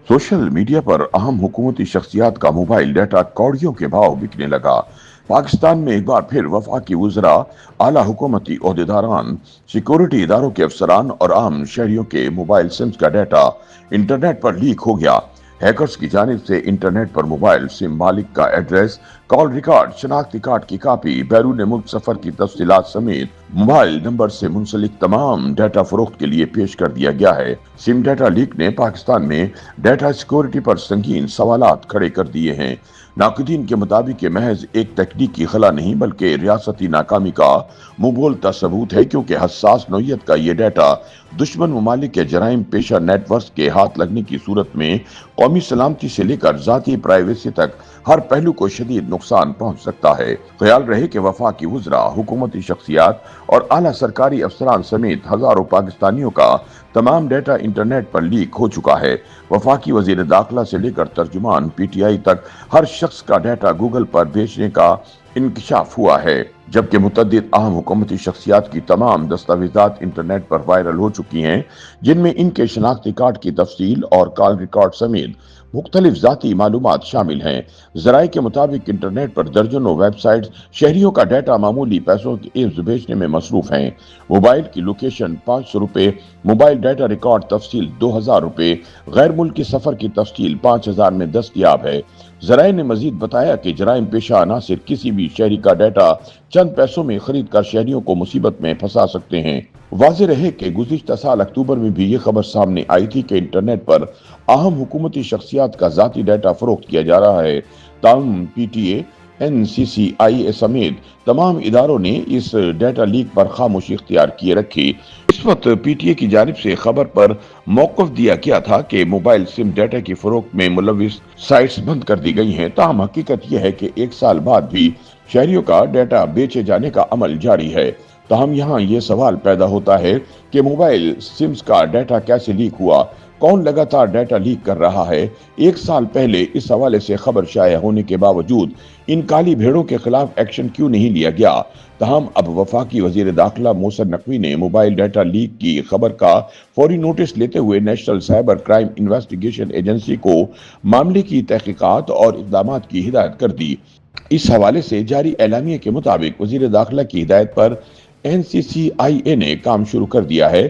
Social media पर अहम हुकूमती शख्सियात का मोबाइल डाटा कौड़ियों के भाव बिकने लगा। पाकिस्तान में एक बार फिर वफाकी वज़रा, आला हुकूमती ओहदेदारान, सिक्योरिटी इदारों के अफसरान और आम शहरियों के मोबाइल सिम्स का डाटा इंटरनेट पर लीक हो गया। हैकर्स की जानिब से इंटरनेट पर मोबाइल सिम मालिक का एड्रेस, कॉल रिकॉर्ड, शनाख्ती कार्ड की कापी, बैरून मुल्क सफर की तफसीलात समेत मोबाइल नंबर से मुंसलिक तमाम डाटा फरोख्त के लिए पेश कर दिया गया है। सिम डाटा लीक ने पाकिस्तान में डाटा सिक्योरिटी पर संगीन सवालात खड़े कर दिए हैं। नाक़दीन के मुताबिक ये महज एक तकनीकी खला नहीं बल्कि रियासती नाकामी का मुंह बोलता सबूत है, क्योंकि हसास नौयत का ये डाटा दुश्मन ममालिक के जराइम पेशा नेटवर्क के हाथ लगने की सूरत में कौमी सलामती से लेकर जाती प्राइवेसी तक हर पहलू को शदीद नुकसान पहुंच सकता है। ख्याल रहे कि वफाकी वज़रा, हुकूमती शख्सियात और आला सरकारी अफसरान समेत हजारों पाकिस्तानियों का तमाम डाटा इंटरनेट पर लीक हो चुका है। वफाकी वज़ीर दाखिला से लेकर तर्जुमान PTI तक हर शख्स का डाटा गूगल पर भेजने का इंकशाफ हुआ है, जबकि मुतअद्दिद अहम हुकूमती शख्सियात की तमाम दस्तावेजात इंटरनेट पर वायरल हो चुकी हैं, जिनमें इनके शनाख्ती कार्ड की तफसील और कॉल रिकॉर्ड समेत मुख्तलिफ जाती मालूमात शामिल हैं। ज़राए के मुताबिक इंटरनेट पर दर्जनों वेबसाइट्स शहरियों का डाटा मामूली पैसों की एव्स भेजने में मसरूफ हैं। मोबाइल की लोकेशन 500 रुपये, मोबाइल डाटा रिकॉर्ड तफसील 2000 रुपये, गैर मुल्की सफर की तफसील 5000 में दस्तयाब है। ज़राए ने मजीद बताया कि जराइम पेशा अनासिर किसी भी शहरी का डाटा चंद पैसों में खरीद कर शहरियों को मुसीबत में फंसा सकते हैं। वाज़ेह रहे कि गुज़िश्ता साल अक्टूबर में भी ये खबर सामने आई थी कि इंटरनेट पर अहम हुकूमती शख्सियात का जाती डाटा फरोख्त किया जा रहा है। ताहम PTA, NCCIA समेत तमाम इदारों ने इस डाटा लीक पर खामोशी इख्तियार किए रखी। इस वक्त PTA की जानिब से खबर पर मौक़िफ़ दिया गया था कि मोबाइल सिम डाटा की फरोख्त में मुलविस साइट्स बंद कर दी गई हैं। ताहम हकीकत यह है कि एक साल बाद भी शहरियों का डाटा बेचे जाने का अमल जारी है। ताहम यहाँ ये सवाल पैदा होता है कि मोबाइल सिम्स का डाटा कैसे लीक हुआ, कौन लगातार डाटा लीक कर रहा है। एक साल पहले इस हवाले से खबर शाया होने के बावजूद इन काली भेड़ों के खिलाफ एक्शन क्यों नहीं लिया गया। तहम अब वफाकी वज़ीर दाखिला मोहसिन नकवी ने मोबाइल डाटा लीक की खबर का फौरी नोटिस लेते हुए national cyber crime investigation agency को मामले की तहकीकात और इक़दामात की हिदायत कर दी। इस हवाले से जारी एलामिये के मुताबिक वज़ीर दाखिला की हिदायत पर NCCIA ने काम शुरू कर दिया है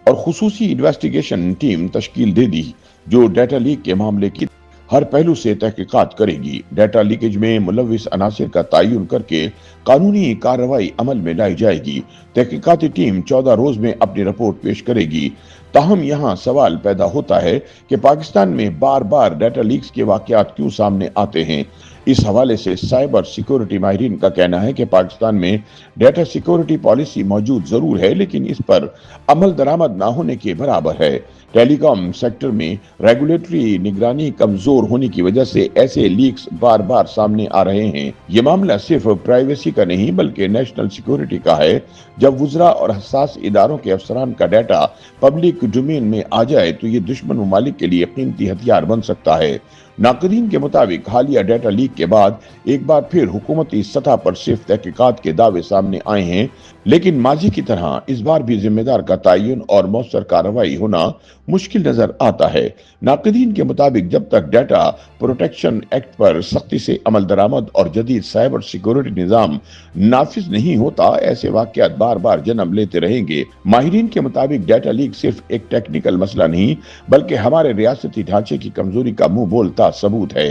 और खुसूसी इन्वेस्टिगेशन टीम तश्कील दे दी, जो डाटा लीक के मामले की हर पहलू से तहकीकात करेगी। डाटा लीकेज में मुलविस अनासिर का तयन करके कानूनी कार्रवाई अमल में लाई जाएगी। तहकीकाती टीम 14 रोज में अपनी रिपोर्ट पेश करेगी। ताहम यहाँ सवाल पैदा होता है कि पाकिस्तान में बार बार डाटा लीक्स के वाकयात क्यों सामने आते हैं। इस हवाले से साइबर सिक्योरिटी माहिरीन का कहना है कि पाकिस्तान में डाटा सिक्योरिटी पॉलिसी मौजूद जरूर है, लेकिन इस पर अमल दरामद ना होने के बराबर है। टेलीकॉम सेक्टर में रेगुलेटरी निगरानी कमजोर होने की वजह से ऐसे लीक्स बार बार सामने आ रहे हैं। ये मामला सिर्फ प्राइवेसी का नहीं बल्कि नेशनल सिक्योरिटी का है। जब वज़रा और हसास इदारों के अफसरान का डाटा पब्लिक डोमेन में आ जाए तो ये दुश्मन ममालिक के लिए कीमती हथियार बन सकता है। नाक़दीन के मुताबिक हालिया डाटा लीक के बाद एक बार फिर हुकूमती सतह पर सिर्फ तहकीकात के दावे सामने आए हैं, लेकिन माजी की तरह इस बार भी जिम्मेदार का तयन और मौसर कार्रवाई होना मुश्किल नजर आता है। नाक़दीन के मुताबिक जब तक डाटा प्रोटेक्शन एक्ट पर सख्ती से अमल दरामद और जदीद साइबर सिक्योरिटी निज़ाम नाफिज नहीं होता, ऐसे वाक़यात बार बार जन्म लेते रहेंगे। माहिरीन के मुताबिक डाटा लीक सिर्फ एक टेक्निकल मसला नहीं बल्कि हमारे रियासती ढांचे की कमजोरी का मुंह बोलता सबूत है।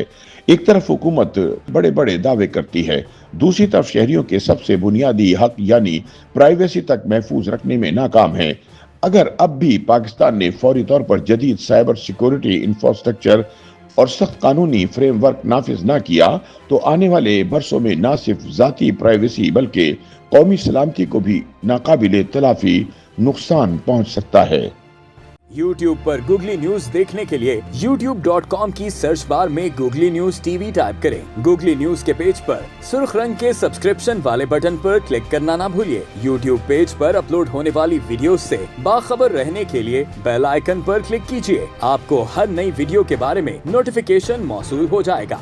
एक तरफ हुकूमत बड़े बड़े दावे करती है, दूसरी तरफ शहरियों के सबसे बुनियादी हक यानी प्राइवेसी तक महफूज रखने में नाकाम है। अगर अब भी पाकिस्तान ने फौरी तौर पर जदीद साइबर सिक्योरिटी इंफ्रास्ट्रक्चर और सख्त कानूनी फ्रेमवर्क नाफिज ना किया तो आने वाले बरसों में न सिर्फ जाती प्राइवेसी बल्कि कौमी सलामती को भी नाकाबिले तलाफी नुकसान पहुंच सकता है। YouTube पर गूगली न्यूज देखने के लिए youtube.com की सर्च बार में गूगली न्यूज TV टाइप करें। गूगली न्यूज के पेज पर सुर्ख रंग के सब्सक्रिप्शन वाले बटन पर क्लिक करना ना भूलिए। YouTube पेज पर अपलोड होने वाली वीडियोस से बाखबर रहने के लिए बेल आइकन पर क्लिक कीजिए। आपको हर नई वीडियो के बारे में नोटिफिकेशन मौसूल हो जाएगा।